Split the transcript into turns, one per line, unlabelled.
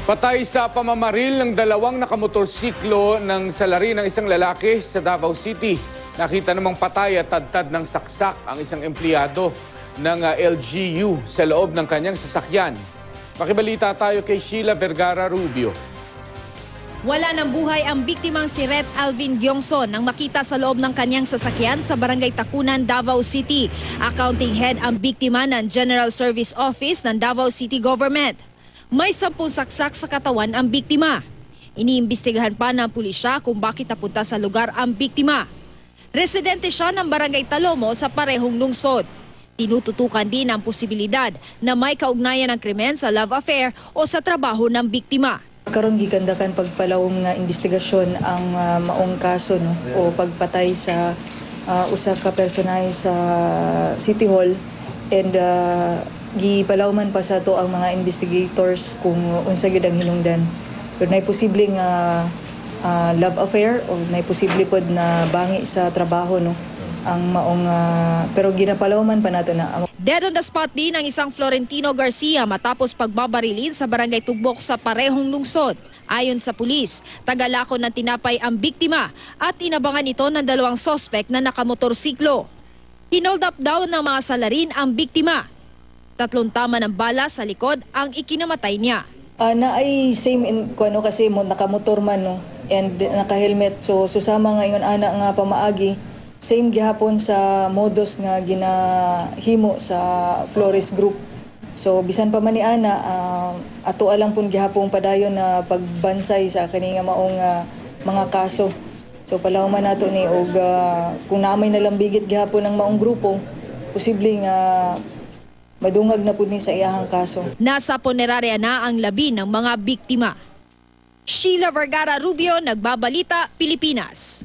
Patay sa pamamaril ng dalawang nakamotorsiklo ng salarin ng isang lalaki sa Davao City. Nakita namang patay at tadtad ng saksak ang isang empleyado ng LGU sa loob ng kanyang sasakyan. Pakibalita tayo kay Sheila Vergara Rubio.
Wala ng buhay ang biktimang si Ret Alvin Gyongson nang makita sa loob ng kanyang sasakyan sa Barangay Takunan, Davao City. Accounting head ang biktima ng General Service Office ng Davao City Government. May 10 saksak sa katawan ang biktima. Iniimbestigahan pa ng pulisya kung bakit napunta sa lugar ang biktima. Residente siya ng Barangay Talomo sa parehong lungsod. Tinututukan din ang posibilidad na may kaugnayan ng krimen sa love affair o sa trabaho ng biktima.
Karon gikandakan pagpalawom nga investigasyon ang maong kaso no o pagpatay sa usa ka personahe sa City Hall and gipalawman pa sa to ang mga investigators kung unsa gyud ang hinungdan. Pero nay posibleng love affair o nay posible pod na bangi sa trabaho no ang maong pero ginapalawman pa nato na.
Dead on the spot din ang isang Florentino Garcia matapos pagbabarilin sa Barangay Tugbok sa parehong lungsod. Ayon sa pulis, tagalako ng tinapay ang biktima at inabangan ito ng 2 sospek na nakamotorsiklo. Hinold up daw ng mga salarin ang biktima. 3 tama ng bala sa likod ang ikinamatay niya.
Na ay same in kuno kasi mo nakamotor man no and naka-helmet so susama nga ingon ana nga pamaagi. Same gihapon sa modus nga ginahimo sa Flores Group. So bisan pa man ni ana ato alang pun gihapon padayon na pagbansay sa kani nga maong mga kaso. So palawman nato ni og kung namay nalambigit gihapon ang maong grupo, posibleng madungag na pud ni sa iyahang kaso.
Nasa punerarya na ang labi ng mga biktima. Sheila Vergara Rubio, Nagbabalita, Pilipinas.